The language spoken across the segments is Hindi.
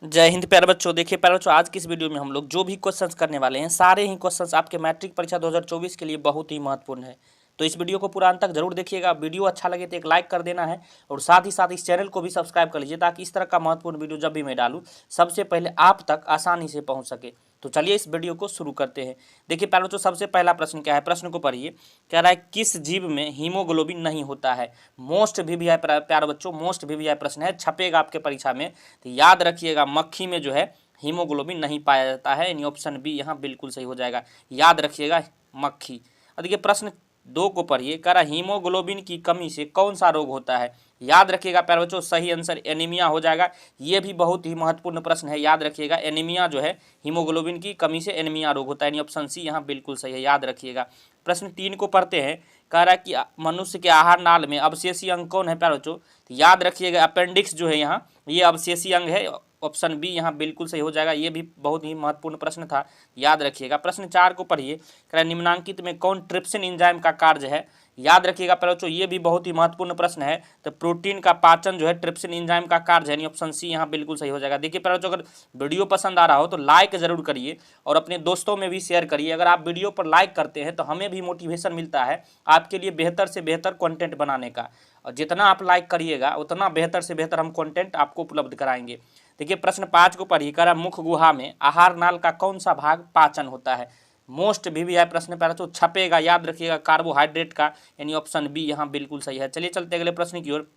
जय हिंद प्यारे बच्चों। देखिए प्यारे बच्चों, आज की इस वीडियो में हम लोग जो भी क्वेश्चंस करने वाले हैं सारे ही क्वेश्चंस आपके मैट्रिक परीक्षा 2024 के लिए बहुत ही महत्वपूर्ण है। तो इस वीडियो को पूरा अंत तक जरूर देखिएगा। वीडियो अच्छा लगे तो एक लाइक कर देना है और साथ ही साथ इस चैनल को भी सब्सक्राइब कर लीजिए ताकि इस तरह का महत्वपूर्ण वीडियो जब भी मैं डालूँ सबसे पहले आप तक आसानी से पहुँच सके। तो चलिए इस वीडियो को शुरू करते हैं। देखिए प्यारे बच्चों, सबसे पहला प्रश्न क्या है, प्रश्न को पढ़िए। कह रहा है किस जीव में हीमोग्लोबिन नहीं होता है। मोस्ट वीवीआई प्यारे बच्चों, मोस्ट वीवीआई प्रश्न है, छपेगा आपके परीक्षा में। तो याद रखिएगा, मक्खी में जो है हीमोग्लोबिन नहीं पाया जाता है, यानी ऑप्शन बी यहाँ बिल्कुल सही हो जाएगा। याद रखिएगा, मक्खी। और देखिए प्रश्न 2 को पढ़िए। कह रहा हीमोग्लोबिन की कमी से कौन सा रोग होता है। याद रखिएगा प्यारे बच्चों, सही आंसर एनीमिया हो जाएगा। ये भी बहुत ही महत्वपूर्ण प्रश्न है, याद रखिएगा। एनीमिया जो है, हीमोग्लोबिन की कमी से एनीमिया रोग होता है, यानी ऑप्शन सी यहाँ बिल्कुल सही है, याद रखिएगा। प्रश्न 3 को पढ़ते हैं। कह रहा है कि मनुष्य के आहार नाल में अवशेषी अंग कौन है प्यारे बच्चों। तो याद रखिएगा, अपेंडिक्स जो है यहाँ, ये अवशेषी अंग है, ऑप्शन बी यहाँ बिल्कुल सही हो जाएगा। ये भी बहुत ही महत्वपूर्ण प्रश्न था, याद रखिएगा। प्रश्न 4 को पढ़िए। कह रहा है निम्नांकित में कौन ट्रिप्सिन एंजाइम का कार्य है। याद रखिएगा प्यारे बच्चों, ये भी बहुत ही महत्वपूर्ण प्रश्न है। तो प्रोटीन का पाचन जो है ट्रिप्सिन एंजाइम का कार्य है, ऑप्शन सी यहाँ बिल्कुल सही हो जाएगा। देखिए प्यारे बच्चों, अगर वीडियो पसंद आ रहा हो तो लाइक जरूर करिए और अपने दोस्तों में भी शेयर करिए। अगर आप वीडियो पर लाइक करते हैं तो हमें भी मोटिवेशन मिलता है आपके लिए बेहतर से बेहतर कंटेंट बनाने का। और जितना आप लाइक करिएगा उतना बेहतर से बेहतर हम कंटेंट आपको उपलब्ध कराएंगे। देखिए प्रश्न 5 को पढ़िए। कह रहा मुख गुहा में आहार नाल का कौन सा भाग पाचन होता है। मोस्ट वीवीआई प्रश्न पहले तो छपेगा, याद रखिएगा, कार्बोहाइड्रेट का, यानी ऑप्शन बी यहाँ बिल्कुल सही है। चलिए चलते अगले प्रश्न की ओर।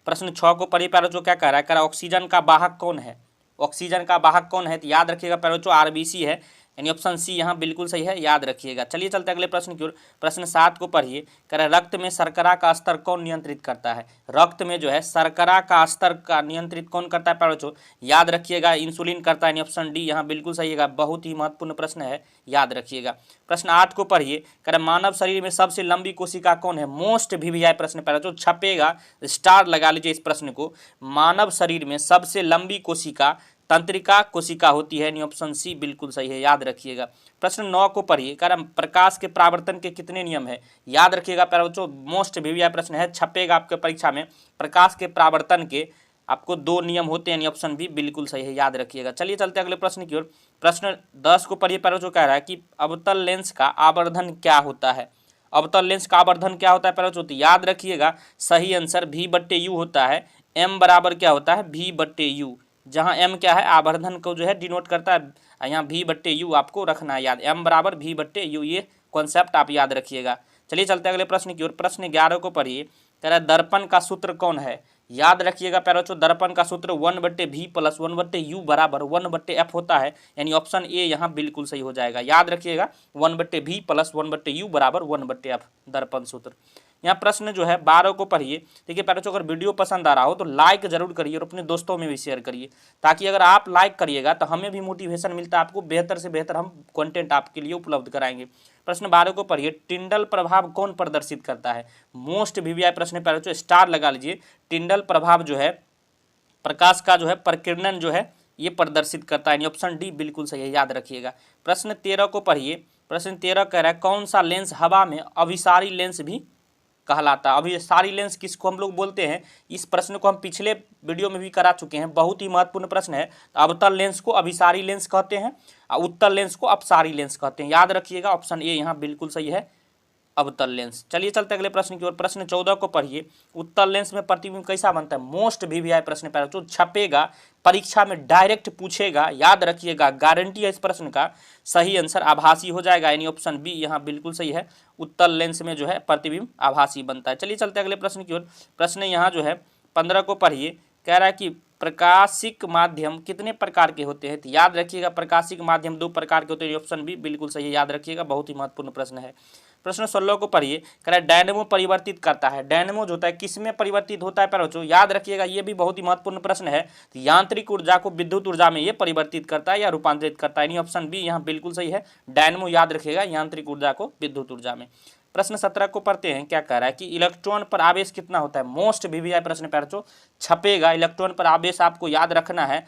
प्रश्न 6 को पढ़िए प्यारे बच्चों। क्या कह रहा है, कह रहा ऑक्सीजन का वाहक कौन है। ऑक्सीजन का वाहक कौन है, तो याद रखिएगा प्यारे बच्चों, आरबीसी है, यानी ऑप्शन सी यहाँ बिल्कुल सही है, याद रखिएगा। चलिए चलते अगले प्रश्न की ओर। प्रश्न 7 को पढ़िए। कह रहा है रक्त में शर्करा का स्तर कौन नियंत्रित करता है। रक्त में जो है शर्करा का स्तर का नियंत्रित कौन करता है प्यारे बच्चों, याद रखिएगा, इंसुलिन करता है, यानी ऑप्शन डी यहाँ बिल्कुल सही है। बहुत ही महत्वपूर्ण प्रश्न है, याद रखिएगा। प्रश्न 8 को पढ़िए। कह रहा मानव शरीर में सबसे लंबी कोशिका कौन है। मोस्ट वीवीआई प्रश्न प्यारे बच्चों, छपेगा, स्टार लगा लीजिए इस प्रश्न को। मानव शरीर में सबसे लंबी कोशिका तंत्रिका कोशिका होती है, ऑप्शन सी बिल्कुल सही है, याद रखिएगा। प्रश्न 9 को पढ़िए। कह रहा प्रकाश के परावर्तन के कितने नियम है। याद रखिएगा प्यारे बच्चों, मोस्ट वीवीआई प्रश्न है, छपेगा आपके परीक्षा में। प्रकाश के परावर्तन के आपको 2 नियम होते हैं, ऑप्शन बी बिल्कुल सही है, याद रखिएगा। चलिए चलते अगले प्रश्न की ओर। प्रश्न 10 को पढ़िए प्यारे बच्चों। कह रहा है कि अवतल लेंस का आवर्धन क्या होता है। अवतल लेंस का आवर्धन क्या होता है प्यारे बच्चों, याद रखिएगा, सही आंसर v/u होता है। m बराबर क्या होता है, v/u, जहाँ m क्या है, आवर्धन को जो है डिनोट करता है, यहाँ v/u आपको रखना है याद, m बराबर v/u, ये कॉन्सेप्ट आप याद रखिएगा। चलिए चलते अगले प्रश्न की ओर। प्रश्न 11 को पढ़िए। कह रहा है दर्पण का सूत्र कौन है। याद रखिएगा प्यारे बच्चों, दर्पण का सूत्र 1/v + 1/u बराबर 1/f होता है, यानी ऑप्शन ए यहाँ बिल्कुल सही हो जाएगा। याद रखिएगा, 1/v + 1/u बराबर 1/f दर्पण सूत्र। यहाँ प्रश्न जो है 12 को पढ़िए। देखिए प्यारे बच्चों, अगर वीडियो पसंद आ रहा हो तो लाइक जरूर करिए और अपने दोस्तों में भी शेयर करिए, ताकि अगर आप लाइक करिएगा तो हमें भी मोटिवेशन मिलता है, आपको बेहतर से बेहतर हम कंटेंट आपके लिए उपलब्ध कराएंगे। प्रश्न 12 को पढ़िए। टिंडल प्रभाव कौन प्रदर्शित करता है। मोस्ट वीवीआई प्रश्न प्यारे बच्चों, स्टार लगा लीजिए। टिंडल प्रभाव जो है प्रकाश का जो है प्रकीर्णन जो है ये प्रदर्शित करता है, ऑप्शन डी बिल्कुल सही है, याद रखिएगा। प्रश्न 13 को पढ़िए। प्रश्न 13 कह रहा है कौन सा लेंस हवा में अभिसारी लेंस भी कहलाता है। अभिसारी लेंस किसको हम लोग बोलते हैं। इस प्रश्न को हम पिछले वीडियो में भी करा चुके हैं, बहुत ही महत्वपूर्ण प्रश्न है। अवतल लेंस को अभिसारी लेंस कहते हैं और उत्तल लेंस को अपसारी लेंस कहते हैं, याद रखिएगा, ऑप्शन ए यहाँ बिल्कुल सही है, अवतल लेंस। चलिए चलते अगले प्रश्न की ओर। प्रश्न 14 को पढ़िए। उत्तल लेंस में प्रतिबिंब कैसा बनता है। मोस्ट वीवीआई प्रश्न प्यारे बच्चों, छपेगा, परीक्षा में डायरेक्ट पूछेगा, याद रखिएगा, गारंटी है इस प्रश्न का। सही आंसर आभासी हो जाएगा, यानी ऑप्शन बी यहाँ बिल्कुल सही है, उत्तल लेंस में जो है प्रतिबिंब आभासी बनता है। चलिए चलते अगले प्रश्न की ओर। प्रश्न यहाँ जो है 15 को पढ़िए। कह रहा है कि प्रकाशिक माध्यम कितने प्रकार के होते हैं। तो याद रखिएगा, प्रकाशिक माध्यम 2 प्रकार के होते हैं, ऑप्शन बी बिल्कुल सही है, याद रखिएगा, बहुत ही महत्वपूर्ण प्रश्न है। प्रश्न 16 को पढ़िए। कह रहा है डायनेमो परिवर्तित करता है। डायनेमो जो होता है किस में परिवर्तित होता है प्यारे बच्चों, याद रखिएगा, ये भी बहुत ही महत्वपूर्ण प्रश्न है। तो यांत्रिक ऊर्जा को विद्युत ऊर्जा में ये परिवर्तित करता है या रूपांतरित करता है, ऑप्शन बी यहाँ बिल्कुल सही है, डायनेमो, याद रखिएगा, यांत्रिक ऊर्जा को विद्युत ऊर्जा में। प्रश्न 17 को पढ़ते हैं। क्या कह रहा है कि इलेक्ट्रॉन पर आवेश कितना होता है। मोस्ट वीवीआई प्रश्न प्यारे बच्चों, छपेगा, इलेक्ट्रॉन पर आवेश आपको याद रखना है,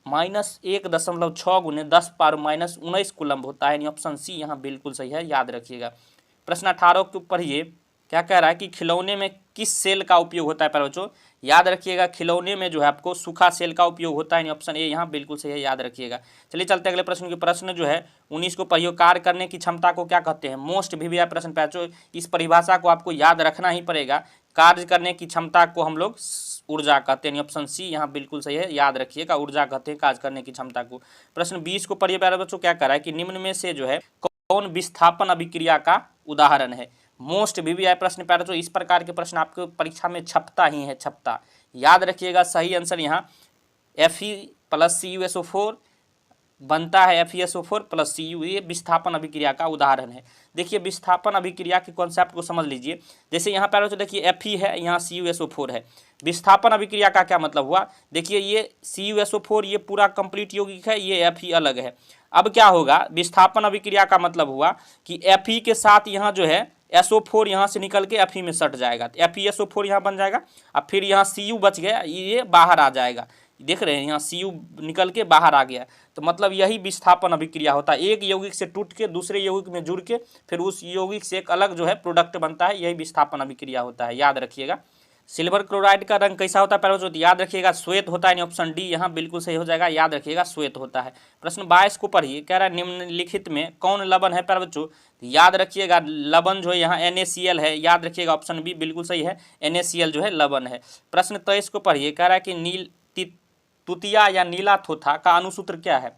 -1.6 × 10⁻⁻19 कूलम्ब होता है, ऑप्शन सी यहाँ बिल्कुल सही है, याद रखिएगा। प्रश्न 18 को पढ़िए। क्या कह रहा है कि खिलौने में किस सेल का उपयोग होता है प्यारे बच्चों। याद रखिएगा खिलौने में जो है आपको सूखा सेल का उपयोग होता है, ऑप्शन ए यहाँ बिल्कुल सही है, याद रखिएगा। चलिए चलते अगले प्रश्न की। प्रश्न जो है 19 को पढ़िए। कार्य करने की क्षमता को क्या कहते हैं। मोस्ट वीवीआई प्रश्न प्यारे बच्चों, इस परिभाषा को आपको याद रखना ही पड़ेगा। कार्य करने की क्षमता को हम लोग ऊर्जा कहते हैं, ऑप्शन सी यहाँ बिल्कुल सही है, याद रखिएगा ऊर्जा कहते हैं कार्य करने की क्षमता को। प्रश्न 20 को पढ़िए प्यारे बच्चों। क्या कह रहा है कि निम्न में से जो है कौन विस्थापन अभिक्रिया का उदाहरण है। मोस्ट वीवीआई प्रश्न प्यारे बच्चों, इस प्रकार के प्रश्न आपको परीक्षा में छपता ही है, छपता। याद रखिएगा सही आंसर यहाँ Fe प्लस CuSO4 बनता है FeSO4 प्लस Cu, ये विस्थापन अभिक्रिया का उदाहरण है। देखिए विस्थापन अभिक्रिया के कॉन्सेप्ट को समझ लीजिए। जैसे यहाँ पर तो देखिए Fe है, यहाँ CuSO4 है। विस्थापन अभिक्रिया का क्या मतलब हुआ, देखिए ये CuSO4 ये पूरा कंप्लीट यौगिक है, ये Fe अलग है। अब क्या होगा, विस्थापन अभिक्रिया का मतलब हुआ कि Fe के साथ यहाँ जो है SO4 यहाँ से निकल के Fe में सट जाएगा, तो FeSO4 यहाँ बन जाएगा। अब फिर यहाँ Cu बच गया, ये बाहर आ जाएगा, देख रहे हैं यहाँ Cu निकल के बाहर आ गया। तो मतलब यही विस्थापन अभिक्रिया होता है, एक यौगिक से टूट के दूसरे यौगिक में जुड़ के फिर उस यौगिक से एक अलग जो है प्रोडक्ट बनता है, यही विस्थापन अभिक्रिया होता है, याद रखिएगा। सिल्वर क्लोराइड का रंग कैसा होता है प्यारे बच्चों, याद रखिएगा श्वेत होता है, ऑप्शन डी यहाँ बिल्कुल सही हो जाएगा, याद रखिएगा श्वेत होता है। प्रश्न 22 को पढ़िए। कह रहा है निम्नलिखित में कौन लवण है प्यारे बच्चों। याद रखिएगा लवण जो है यहाँ NaCl है, याद रखिएगा ऑप्शन बी बिल्कुल सही है, NaCl जो है लवण है। प्रश्न 23 को पढ़िए। कह रहा है कि तुतिया या नीला थोथा का अनुसूत्र क्या है।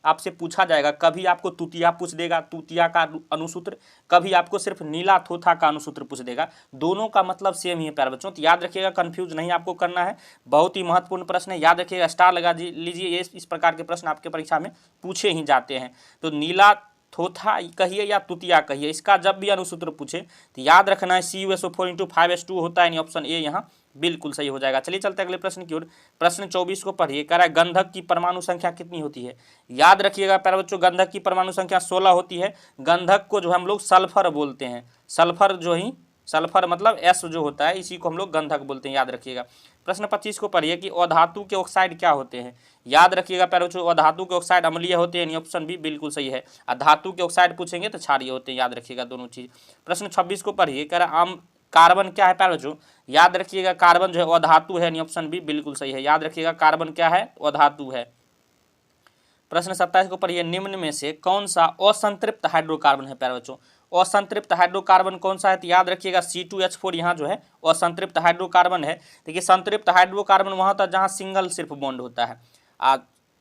आपसे पूछा जाएगा, कभी आपको तुतिया पूछ देगा, तुतिया का अनुसूत्र, कभी आपको सिर्फ नीला थोथा का अनुसूत्र पूछ देगा। दोनों का मतलब सेम ही है प्यारे बच्चों, तो याद रखिएगा, कंफ्यूज नहीं आपको करना है। बहुत ही महत्वपूर्ण प्रश्न है, याद रखिएगा, स्टार लगा लीजिए, ये इस प्रकार के प्रश्न आपके परीक्षा में पूछे ही जाते हैं। तो नीला थोथा कहिए या तुतिया कहिए, इसका जब भी अनुसूत्र पूछे तो याद रखना है CuSO4 × 5s2 होता है, ऑप्शन ए यहाँ बिल्कुल सही हो जाएगा। चलिए चलते अगले प्रश्न की ओर। प्रश्न 24 को पढ़िए। कह रहा है गंधक की परमाणु संख्या कितनी होती है। याद रखिएगा प्यारे बच्चों, गंधक की परमाणु संख्या 16 होती है। गंधक को जो हम लोग सल्फर बोलते हैं, सल्फर जो ही सल्फर मतलब S जो होता है, इसी को हम लोग गंधक बोलते हैं, याद रखिएगा। प्रश्न 25 को पढ़िए कि अधातु के ऑक्साइड क्या होते हैं। याद रखिएगा प्यारे बच्चों, अधातु के ऑक्साइड अम्लीय होते हैं, ऑप्शन बी बिल्कुल सही है। धातु के ऑक्साइड पूछेंगे तो क्षारीय होते हैं, याद रखिएगा दोनों चीज। प्रश्न 26 को पढ़िए। कह रहा है कार्बन क्या है प्यारे बच्चों। याद रखिएगा कार्बन जो है अधातु है, ऑप्शन बी बिल्कुल सही है, याद रखिएगा कार्बन क्या है, अधातु है। प्रश्न 27 को पढ़िए। निम्न में से कौन सा असंतृप्त हाइड्रोकार्बन है प्यारे बच्चों। असंतृप्त हाइड्रोकार्बन कौन सा है, तो याद रखिएगा C2H4 यहाँ जो है असंतृप्त हाइड्रोकार्बन है। देखिए संतृप्त हाइड्रोकार्बन वहाँ होता है जहाँ सिंगल सिर्फ बॉन्ड होता है,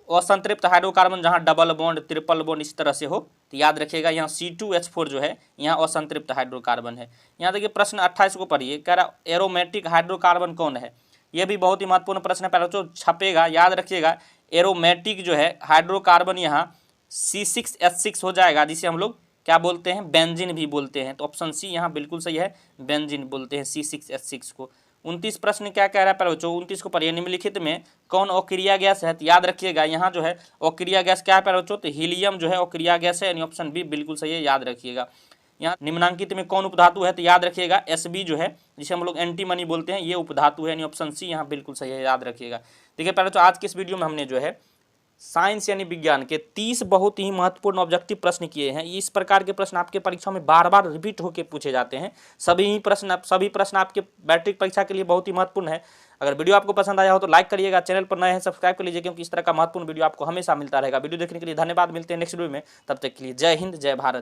असंतृप्त हाइड्रोकार्बन जहाँ डबल बॉन्ड ट्रिपल बॉन्ड इस तरह से हो, तो याद रखिएगा यहाँ C2H4 जो है यहाँ असंतृप्त हाइड्रोकार्बन है। यहाँ देखिए प्रश्न 28 को पढ़िए। कह रहा एरोमेटिक हाइड्रोकार्बन कौन है। यह भी बहुत ही महत्वपूर्ण प्रश्न है, पहले जो छपेगा, याद रखिएगा एरोमेटिक जो है हाइड्रोकार्बन यहाँ C6H6 हो जाएगा, जिसे हम लोग क्या बोलते हैं, बेंजीन भी बोलते हैं। तो ऑप्शन सी यहाँ बिल्कुल सही है, बेंजीन बोलते हैं C6H6 को। 29 प्रश्न क्या कह रहा है प्यारे बच्चों, 29 को पढ़िए। निम्नलिखित में कौन अक्रिया गैस है। तो याद रखिएगा यहाँ जो है अक्रिया गैस क्या है प्यारे बच्चों, तो हीलियम जो है अक्रिया गैस है, ऑप्शन बी बिल्कुल सही है, याद रखिएगा। यहाँ निम्नांकित में कौन उपधातु है, तो याद रखिएगा Sb जो है, जिसे हम लोग एंटीमनी बोलते हैं, ये उपधातु है, ऑप्शन सी यहाँ बिल्कुल सही है, याद रखिएगा। देखिए प्यारे बच्चों, आज के इस वीडियो में हमने जो है साइंस यानी विज्ञान के 30 बहुत ही महत्वपूर्ण ऑब्जेक्टिव प्रश्न किए हैं। इस प्रकार के प्रश्न आपके परीक्षा में बार बार रिपीट होकर पूछे जाते हैं। सभी प्रश्न आपके मैट्रिक परीक्षा के लिए बहुत ही महत्वपूर्ण है। अगर वीडियो आपको पसंद आया हो तो लाइक करिएगा, चैनल पर नए हैं सब्सक्राइब कर लीजिए, क्योंकि इस तरह का महत्वपूर्ण वीडियो आपको हमेशा मिलता रहेगा। वीडियो देखने के लिए धन्यवाद, मिलते हैं नेक्स्ट वीडियो में, तब तक के लिए जय हिंद जय भारत।